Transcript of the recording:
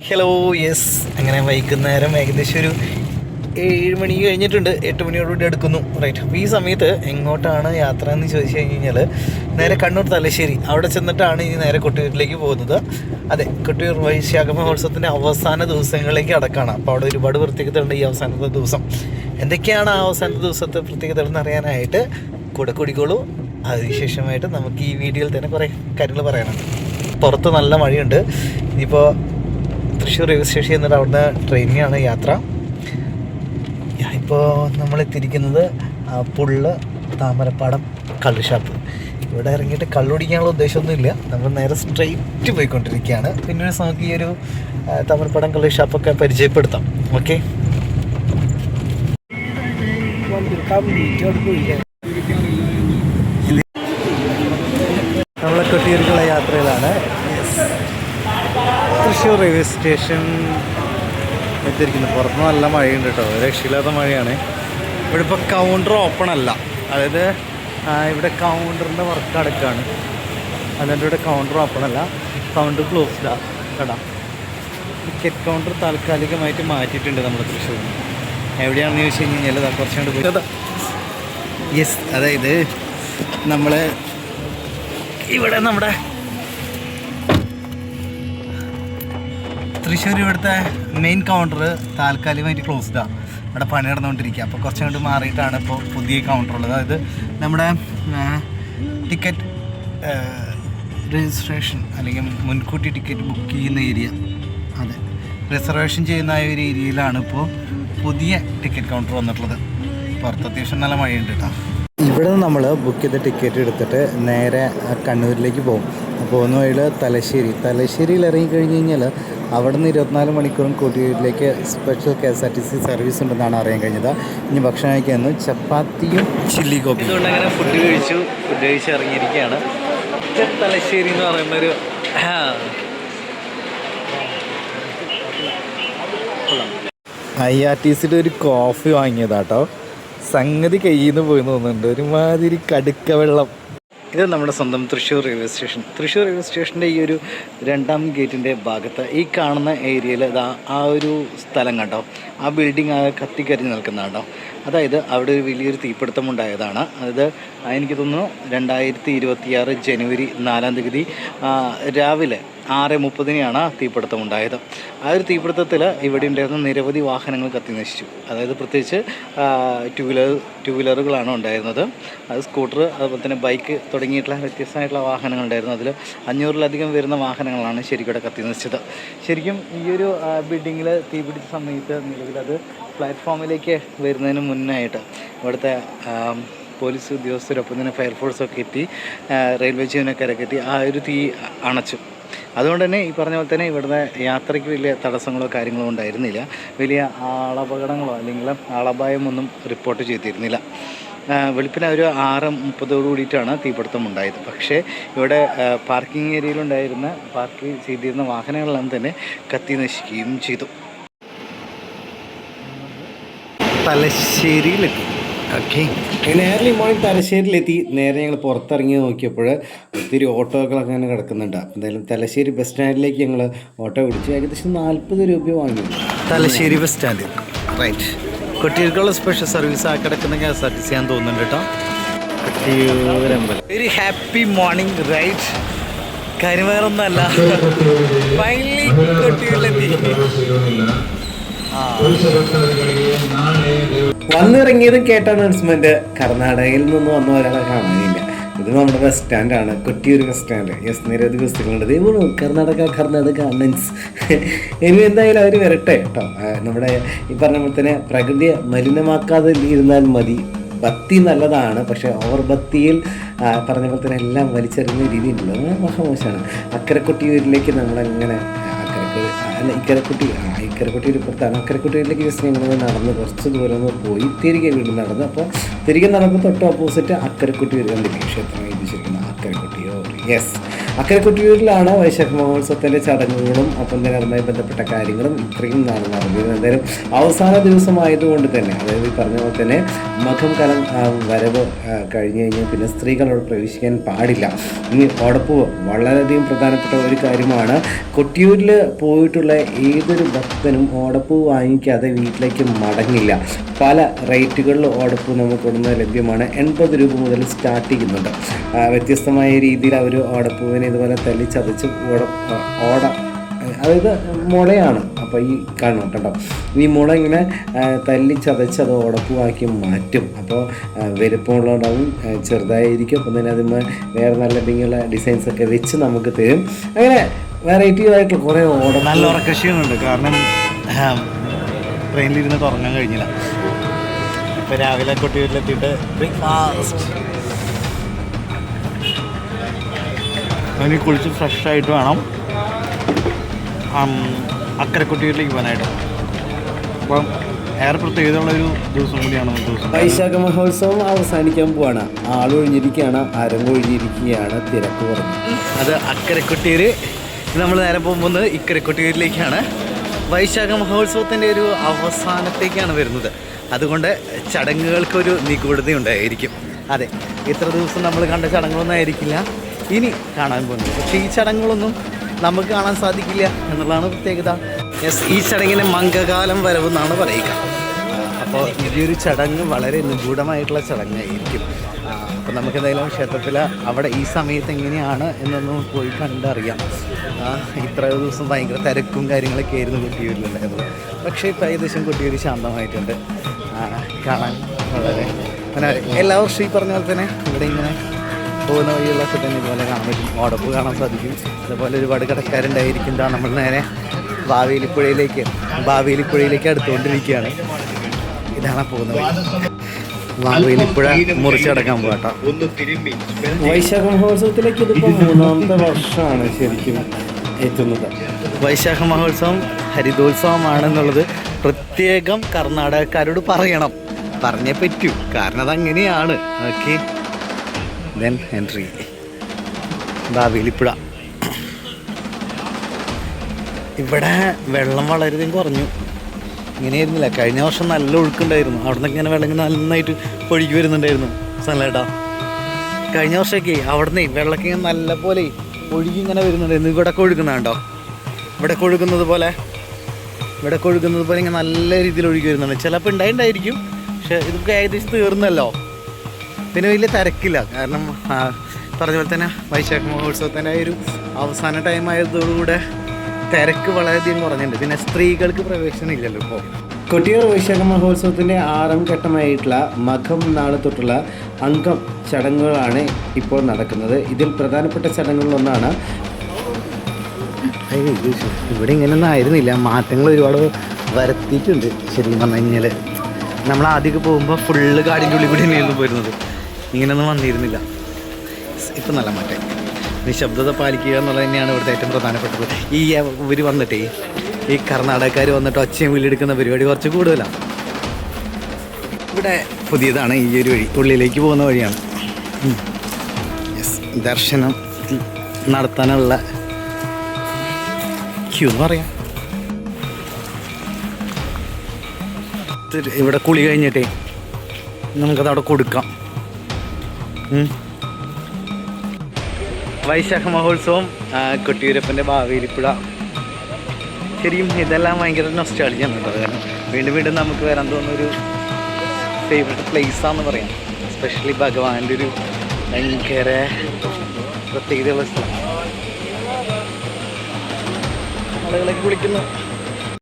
Hello yes, അങ്ങനെ വൈകുന്നേരം ഏകദേശം ഒരു 7 മണി കഴിഞ്ഞിട്ടുണ്ട്. 8 മണിയോടുകൂടി എടുക്കുന്നു. റൈറ്റ്. അപ്പോൾ ഈ സമയത്ത് എങ്ങോട്ടാണ് യാത്ര എന്ന് ചോദിച്ചു കഴിഞ്ഞാൽ നേരെ കണ്ണൂർ തലശ്ശേരി അവിടെ ചെന്നിട്ടാണ് ഇനി നേരെ കൊട്ടിയൂരിലേക്ക് പോകുന്നത്. അതെ, കൊട്ടിയൂർ വൈശാഖ മഹോത്സവത്തിൻ്റെ അവസാന ദിവസങ്ങളിലേക്ക് അടക്കാണ്. അപ്പോൾ അവിടെ ഒരുപാട് പ്രത്യേകതയുണ്ട് ഈ അവസാനത്തെ ദിവസം. എന്തൊക്കെയാണ് ആ അവസാനത്തെ ദിവസത്തെ പ്രത്യേകതകളെന്ന് അറിയാനായിട്ട് കൂടെ കൂടിക്കോളൂ. അതിനുശേഷമായിട്ട് നമുക്ക് ഈ വീഡിയോയിൽ തന്നെ കുറേ കാര്യങ്ങൾ പറയാനുണ്ട്. പുറത്ത് നല്ല മഴയുണ്ട്. ഇനിയിപ്പോൾ തൃശ്ശൂർ റെയിൽവേ സ്റ്റേഷൻ എന്നിട്ട് അവിടുന്ന് ട്രെയിനിനാണ് യാത്ര. ഇപ്പോൾ നമ്മളെത്തിയിരിക്കുന്നത് പുള്ള് താമരപ്പാടം കള്ള് ഷാപ്പ്. ഇവിടെ ഇറങ്ങിയിട്ട് കള്ളുടിക്കാനുള്ള ഉദ്ദേശമൊന്നുമില്ല, നമ്മൾ നേരെ സ്ട്രെയിറ്റ് പോയിക്കൊണ്ടിരിക്കുകയാണ്. പിന്നെ നമുക്ക് ഈ ഒരു താമരപ്പാടം കള്ള് ഷാപ്പൊക്കെ പരിചയപ്പെടുത്താം. ഓക്കെ, നമ്മളെ കൊട്ടിയൂർക്കുള്ള യാത്രയിലാണ്. തൃശ്ശൂർ റെയിൽവേ സ്റ്റേഷൻ എത്തിയിരിക്കുന്നത്. പുറത്ത് നല്ല മഴയുണ്ട് കേട്ടോ, രക്ഷയില്ലാത്ത മഴയാണ്. ഇവിടെ ഇപ്പോൾ കൗണ്ടർ ഓപ്പൺ അല്ല, അതായത് ഇവിടെ കൗണ്ടറിൻ്റെ വർക്ക് അടക്കമാണ്. അതുകൊണ്ട് ഇവിടെ കൗണ്ടർ ഓപ്പൺ അല്ല, കൗണ്ടർ ക്ലോസ്ഡാണ് കേട്ടോ. ടിക്കറ്റ് കൗണ്ടർ താൽക്കാലികമായിട്ട് മാറ്റിയിട്ടുണ്ട് നമ്മൾ തൃശ്ശൂർ. എവിടെയാണെന്ന് ചോദിച്ചു കഴിഞ്ഞാൽ കുറച്ചുകൊണ്ട് പോയി. യെസ്, അതായത് നമ്മൾ ഇവിടെ നമ്മുടെ തൃശ്ശൂർ ഇവിടുത്തെ മെയിൻ കൗണ്ടർ താൽക്കാലികമായിട്ട് ക്ലോസ്ഡാണ്. അവിടെ പണി നടന്നുകൊണ്ടിരിക്കുക. അപ്പോൾ കുറച്ചും കൊണ്ട് മാറിയിട്ടാണ് ഇപ്പോൾ പുതിയ കൗണ്ടർ ഉള്ളത്. അതായത് നമ്മുടെ ടിക്കറ്റ് രജിസ്ട്രേഷൻ അല്ലെങ്കിൽ മുൻകൂട്ടി ടിക്കറ്റ് ബുക്ക് ചെയ്യുന്ന ഏരിയ, അതെ, റിസർവേഷൻ ചെയ്യുന്ന ആ ഒരു ഏരിയയിലാണ് ഇപ്പോൾ പുതിയ ടിക്കറ്റ് കൗണ്ടർ വന്നിട്ടുള്ളത്. പുറത്ത് അത്യാവശ്യം നല്ല മഴയുണ്ട് കേട്ടോ. ഇവിടെ നിന്ന് നമ്മൾ ബുക്ക് ചെയ്ത ടിക്കറ്റ് എടുത്തിട്ട് നേരെ കണ്ണൂരിലേക്ക് പോകും. പോകുന്ന വഴിയിൽ തലശ്ശേരിയിൽ ഇറങ്ങിക്കഴിഞ്ഞ് കഴിഞ്ഞാൽ അവിടെ നിന്ന് 24 മണിക്കൂറും കൊട്ടിയൂരിലേക്ക് സ്പെഷ്യൽ KSRTC സർവീസ് ഉണ്ടെന്നാണ് അറിയാൻ കഴിഞ്ഞത്. ഇനി ഭക്ഷണം കഴിക്കാമെന്ന് ചപ്പാത്തിയും ചില്ലി കോപ്പി. അതുകൊണ്ട് അങ്ങനെ ഫുഡ് കഴിച്ച് ഇറങ്ങിയിരിക്കുകയാണ്. തലശ്ശേരി എന്ന് പറയുന്നൊരു IRTCയുടെ ഒരു കോഫി വാങ്ങിയതാട്ടോ. സംഗതി കയ്യിൽ നിന്ന് പോയി തോന്നുന്നുണ്ട്, ഒരുമാതിരി കടുക്ക വെള്ളം. ഇത് നമ്മുടെ സ്വന്തം Thrissur railway station. Thrissur railway സ്റ്റേഷൻ്റെ ഈ ഒരു 2ാം ഗേറ്റിൻ്റെ ഭാഗത്ത് ഈ കാണുന്ന ഏരിയയിൽ ആ ഒരു സ്ഥലം കണ്ടോ, ആ ബിൽഡിംഗ് കത്തിക്കരിഞ്ഞ് നിൽക്കുന്ന കണ്ടോ. അതായത് അവിടെ ഒരു വലിയൊരു തീപിടുത്തം ഉണ്ടായതാണ്. അത് എനിക്ക് തോന്നുന്നു 2026 ജനുവരി 4-ാം തീയതി രാവിലെ 6:30 തീപിടുത്തം ഉണ്ടായത്. ആ ഒരു തീപിടുത്തത്തിൽ ഇവിടെ ഉണ്ടായിരുന്ന നിരവധി വാഹനങ്ങൾ കത്തി നശിച്ചു. അതായത് പ്രത്യേകിച്ച് ടു വീലറുകളാണ് ഉണ്ടായിരുന്നത്. അത് സ്കൂട്ടർ, അതുപോലെ തന്നെ ബൈക്ക് തുടങ്ങിയിട്ടുള്ള വ്യത്യസ്തമായിട്ടുള്ള വാഹനങ്ങൾ ഉണ്ടായിരുന്നു. അതിൽ 500-ലധികം വരുന്ന വാഹനങ്ങളാണ് ശരിക്കും കത്തി നശിച്ചത്. ശരിക്കും ഈ ഒരു ബിൽഡിങ്ങിൽ തീപിടിച്ച സമയത്ത് നിലവിലത് പ്ലാറ്റ്ഫോമിലേക്ക് വരുന്നതിന് മുന്നായിട്ട് ഇവിടുത്തെ പോലീസ് ഉദ്യോഗസ്ഥരൊപ്പം തന്നെ ഫയർഫോഴ്സൊക്കെ എത്തി, റെയിൽവേ ജീവനക്കാരൊക്കെ എത്തി ആ ഒരു തീ അണച്ചു. അതുകൊണ്ട് തന്നെ ഈ പറഞ്ഞ പോലെ തന്നെ ഇവിടുത്തെ യാത്രയ്ക്ക് വലിയ തടസ്സങ്ങളോ കാര്യങ്ങളോ ഉണ്ടായിരുന്നില്ല. വലിയ ആളപകടങ്ങളോ അല്ലെങ്കിൽ ആളപായമൊന്നും റിപ്പോർട്ട് ചെയ്തിരുന്നില്ല. വെളുപ്പിന് ഒരു 6:30 തീപിടുത്തം ഉണ്ടായത്. പക്ഷേ ഇവിടെ പാർക്കിംഗ് ഏരിയയിലുണ്ടായിരുന്ന പാർക്ക് ചെയ്തിരുന്ന വാഹനങ്ങളെല്ലാം തന്നെ കത്തി നശിക്കുകയും ചെയ്തു. തലശ്ശേരിയിലെത്തി. ഓക്കെ, ഏർലി മോർണിംഗ് തലശ്ശേരിയിലെത്തി. നേരെ ഞങ്ങൾ പുറത്തിറങ്ങി നോക്കിയപ്പോൾ ഒത്തിരി ഓട്ടോകളൊക്കെ അങ്ങനെ കിടക്കുന്നുണ്ട്. എന്തായാലും തലശ്ശേരി ബസ് സ്റ്റാൻഡിലേക്ക് ഞങ്ങൾ ഓട്ടോ പിടിച്ച് ഏകദേശം 40 രൂപ വാങ്ങി. Thalassery bus stand, right. കൊട്ടിയൂർക്കുള്ള സ്പെഷ്യൽ സർവീസ് ആ കിടക്കുന്ന KSRTC ആണെന്ന് തോന്നുന്നുണ്ട് കേട്ടോ. കൊട്ടിയൂരമ്പലം. Very happy morning, right. കാര്യം വേറൊന്നുമല്ല, ഫൈനലി കൊട്ടിയൂരിലെത്തി. വന്നിറങ്ങിയതും കേട്ട അനൗൺസ്മെന്റ്, കർണാടകയിൽ നിന്ന് വന്ന ഒരാളെ കാണാനില്ല. ഇത് നമ്മുടെ ബസ് സ്റ്റാൻഡാണ്, കൊട്ടിയൂർ ബസ് സ്റ്റാൻഡ്. യെസ്, നിരവധി ബസ്സുകളുണ്ട്. ഇതേപോലെ കർണാടക മീൻസ് ഇനി എന്തായാലും അവർ വരട്ടെ കേട്ടോ. നമ്മുടെ ഈ പറഞ്ഞ പോലെ തന്നെ പ്രകൃതിയെ മലിനമാക്കാതെ ഇരുന്നാൽ മതി. ഭക്തി നല്ലതാണ്, പക്ഷേ ഓവർ ഭക്തിയിൽ പറഞ്ഞ പോലെ തന്നെ എല്ലാം വലിച്ചെറിയുന്ന രീതിയിലുള്ളത് മഹാമോശമാണ്. അക്കരക്കൊട്ടിയൂരിലേക്ക് നമ്മളെങ്ങനെ ഇക്കരക്കുട്ടി ഒരു പുറത്താണ്. അക്കരക്കുട്ടിയിലേക്ക് ജസ്റ്റ് ഞങ്ങൾ നടന്ന് കുറച്ച് ദൂരം ഒന്ന് പോയി തിരികെ വീണ്ടും നടന്ന്. അപ്പോൾ തിരികെ നടന്ന് തൊട്ട് ഓപ്പോസിറ്റ് അക്കരക്കുട്ടി കണ്ടില്ലേ ക്ഷേത്രം എഴുതിച്ചിരിക്കുന്ന അക്കരക്കുട്ടിയോ. യെസ്, അക്കരെ കൊട്ടിയൂരിലാണ് വൈശാഖ മഹോത്സവത്തിൻ്റെ ചടങ്ങുകളും ഒപ്പം തന്നെ അതുമായി ബന്ധപ്പെട്ട കാര്യങ്ങളും ഇത്രയും നാൾ നടന്നത്. എന്തായാലും അവസാന ദിവസമായതുകൊണ്ട് തന്നെ, അതായത് ഈ പറഞ്ഞ പോലെ തന്നെ മകം കാലം വരവ് കഴിഞ്ഞ് കഴിഞ്ഞാൽ പിന്നെ സ്ത്രീകളോട് പ്രവേശിക്കാൻ പാടില്ല. ഇനി ഓടപ്പൂവ് വളരെയധികം പ്രധാനപ്പെട്ട ഒരു കാര്യമാണ്. കൊട്ടിയൂരിൽ പോയിട്ടുള്ള ഏതൊരു ഭക്തനും ഓടപ്പൂ വാങ്ങിക്കാതെ വീട്ടിലേക്ക് മടങ്ങില്ല. പല റേറ്റുകളിൽ ഓടപ്പൂ നമുക്ക് ഇവിടുന്ന് ലഭ്യമാണ്. 80 രൂപ മുതൽ സ്റ്റാർട്ട് ചെയ്യുന്നുണ്ട്. വ്യത്യസ്തമായ രീതിയിൽ അവർ ഓടപ്പൂവിനെ ഇതുപോലെ തല്ലി ചതച്ച് ഓട അതായത് മുളയാണ്. അപ്പോൾ ഈ കാണും കേട്ടോ, ഈ മുള ഇങ്ങനെ തല്ലി ചതച്ച് അത് ഓടപ്പൂവാക്കി മാറ്റും. അപ്പോൾ വലുപ്പമുള്ളതുണ്ടാവും, ചെറുതായിരിക്കും. അപ്പം തന്നെ അതിന്മേൽ വേറെ നല്ല ഭംഗിയുള്ള ഡിസൈൻസൊക്കെ വെച്ച് നമുക്ക് തരും. അങ്ങനെ വെറൈറ്റി ആയിട്ടുള്ള കുറേ നല്ല ഉറക്കശീലമുണ്ട്. കാരണം ട്രെയിനിലിരുന്ന് ഉറങ്ങാൻ കഴിഞ്ഞില്ല. ഇപ്പോൾ രാവിലെ കൊട്ടിയൂരിലെത്തിയിട്ട് ബ്രേക്ക്ഫാസ്റ്റ് അതിന് കുളിച്ച് ഫ്രഷായിട്ട് വേണം അക്കരെ കൊട്ടിയൂരിലേക്ക് പോകാനായിട്ട്. അപ്പം ഏറെ പ്രത്യേകതയുള്ളൊരു ദിവസം കൂടിയാണ് ദിവസം. വൈശാഖ മഹോത്സവം അവസാനിക്കാൻ പോവാണ്. ആളൊഴിഞ്ഞിരിക്കുകയാണ്, അരങ്ങൊഴിഞ്ഞിരിക്കുകയാണ്, തിരക്ക് കുറഞ്ഞു. അത് അക്കരെ കൊട്ടിയൂർ. നമ്മൾ നേരെ പോകുന്നത് ഇക്കരെ കൊട്ടിയൂരിലേക്കാണ്. വൈശാഖ മഹോത്സവത്തിൻ്റെ ഒരു അവസാനത്തേക്കാണ് വരുന്നത്. അതുകൊണ്ട് ചടങ്ങുകൾക്കൊരു നിഗൂഢതയുണ്ടായിരിക്കും. അതെ, ഇത്ര ദിവസം നമ്മൾ കണ്ട ചടങ്ങുകളൊന്നും ആയിരിക്കില്ല ഇനി കാണാൻ പോകുന്നത്. പക്ഷേ ഈ ചടങ്ങുകളൊന്നും നമുക്ക് കാണാൻ സാധിക്കില്ല എന്നുള്ളതാണ് പ്രത്യേകത. ഈ ചടങ്ങിന് മംഗകാലം വരവെന്നാണ് പറയുക. അപ്പോൾ ഈ ഒരു ചടങ്ങ് വളരെ നിഗൂഢമായിട്ടുള്ള ചടങ്ങായിരിക്കും. അപ്പോൾ നമുക്ക് എന്തായാലും ക്ഷേത്രത്തിൽ അവിടെ ഈ സമയത്ത് എങ്ങനെയാണ് എന്നൊന്ന് പോയി കണ്ടറിയാം. ഇത്ര ദിവസം ഭയങ്കര തിരക്കും കാര്യങ്ങളൊക്കെ ആയിരുന്നു കൊട്ടിയൂരിലുണ്ടായിരുന്നത്. പക്ഷേ ഇപ്പോൾ ഏകദേശം കൊട്ടിയൂർ ശാന്തമായിട്ടുണ്ട്. കാണാൻ വളരെ എല്ലാ വർഷവും ഈ പറഞ്ഞ പോലെ തന്നെ ഇവിടെ ഇങ്ങനെ പോകുന്ന വഴികളൊക്കെ തന്നെ ഇതുപോലെ കാണാൻ പറ്റും. ഓടപ്പ് കാണാൻ സാധിക്കും. അതുപോലെ ഒരുപാട് കടക്കാരുണ്ടായിരിക്കും. നമ്മൾ നേരെ ബാവേലിപ്പുഴയിലേക്ക് അടുത്തുകൊണ്ടിരിക്കുകയാണ്. ഇതാണ് പോകുന്നത്. ബാവേലിപ്പുഴ മുറിച്ചടക്കാൻ പോകട്ടോ. വൈശാഖ മഹോത്സവത്തിലേക്ക് ഇതിപ്പോൾ 3ാമത്തെ വർഷമാണ് ശരിക്കും എത്തുന്നത്. വൈശാഖ മഹോത്സവം ഹരിതോത്സവമാണെന്നുള്ളത് പ്രത്യേകം കർണാടകക്കാരോട് പറയണം. പറഞ്ഞേ പറ്റൂ, കാരണം അതങ്ങനെയാണ്. Okay, then entry Bavelippuzha. ഇവിടെ വെള്ളം വളരെയധികം കുറഞ്ഞു. ഇങ്ങനെയായിരുന്നില്ല, കഴിഞ്ഞ വർഷം നല്ല ഒഴുക്കുണ്ടായിരുന്നു. അവിടെ നിന്നൊക്കെ ഇങ്ങനെ വെള്ളം ഇങ്ങനെ നന്നായിട്ട് ഒഴുകി വരുന്നുണ്ടായിരുന്നു. സനലേട്ടാ, കഴിഞ്ഞ വർഷമൊക്കെ അവിടെ നിന്ന് വെള്ളമൊക്കെ ഇങ്ങനെ നല്ല പോലെ ഒഴുകി ഇങ്ങനെ വരുന്നുണ്ടായിരുന്നു. ഇവിടെയൊക്കെ ഒഴുകുന്നുണ്ടോ? ഇവിടെയൊക്കെ ഒഴുകുന്നത് പോലെ ഇങ്ങനെ നല്ല രീതിയിൽ ഒഴുകി വരുന്നുണ്ട്. ചിലപ്പോൾ ഉണ്ടായിട്ടുണ്ടായിരിക്കും, പക്ഷെ ഇതൊക്കെ ഏകദേശം തീർന്നല്ലോ. പിന്നെ വലിയ തിരക്കില്ല. കാരണം പറഞ്ഞ പോലെ തന്നെ വൈശാഖ മഹോത്സവത്തിൻ്റെ ഒരു അവസാന ടൈം ആയതോടുകൂടെ തിരക്ക് വളരെയധികം കുറഞ്ഞിട്ടുണ്ട്. പിന്നെ സ്ത്രീകൾക്ക് പ്രവേശനം ഇല്ലല്ലോ ഇപ്പോൾ. കൊട്ടിയൂർ വൈശാഖ മഹോത്സവത്തിൻ്റെ 6ാം ഘട്ടമായിട്ടുള്ള മകം നാൾ തൊട്ടുള്ള അംഗം ചടങ്ങുകളാണ് ഇപ്പോൾ നടക്കുന്നത്. ഇതിൽ പ്രധാനപ്പെട്ട ചടങ്ങുകളൊന്നാണ്. ഇവിടെ ഇങ്ങനെയൊന്നും ആയിരുന്നില്ല, മാറ്റങ്ങൾ ഒരുപാട് വരുത്തിയിട്ടുണ്ട്. ശരിക്കും പറഞ്ഞു കഴിഞ്ഞാൽ നമ്മൾ ആദ്യമൊക്കെ പോകുമ്പോൾ ഫുള്ള് കാടിൻ്റെ ഉള്ളിൽ കൂടി തന്നെയായിരുന്നു പോയിരുന്നത്. ഇങ്ങനെയൊന്നും വന്നിരുന്നില്ല. ഇപ്പം നല്ല മാറ്റം. നിശബ്ദത പാലിക്കുക എന്നുള്ളത് തന്നെയാണ് ഇവിടുത്തെ ഏറ്റവും പ്രധാനപ്പെട്ടത്. ഇവർ വന്നിട്ടേ ഈ കർണാടകക്കാർ വന്നിട്ട് ഒച്ചയും വിളിയെടുക്കുന്ന പരിപാടി കുറച്ച് കൂടുതലാണ്. ഇവിടെ പുതിയതാണ് ഈ ഒരു വഴി, ഉള്ളിലേക്ക് പോകുന്ന വഴിയാണ്. ദർശനം നടത്താനുള്ള ക്യൂ എന്ന് പറയാം. ഇവിടെ കുളി കഴിഞ്ഞിട്ടേ നമുക്കതവിടെ കൊടുക്കാം. വൈശാഖ മഹോത്സവം, കൊട്ടിയൂരപ്പൻ്റെ ബാവേലിപ്പുഴ, ശരിക്കും ഇതെല്ലാം ഭയങ്കര നൊസ്റ്റാൾജിയാണ് കേട്ടോ. കാരണം വീണ്ടും വീണ്ടും നമുക്ക് വരാൻ തോന്നുന്നൊരു ഫേവറേറ്റ് പ്ലേസാണെന്ന് പറയാം. എസ്പെഷ്യലി ഭഗവാന്റെ ഒരു ഭയങ്കര പ്രത്യേകതയുള്ള സ്ഥലം. ആളുകളൊക്കെ കുളിക്കുന്നു.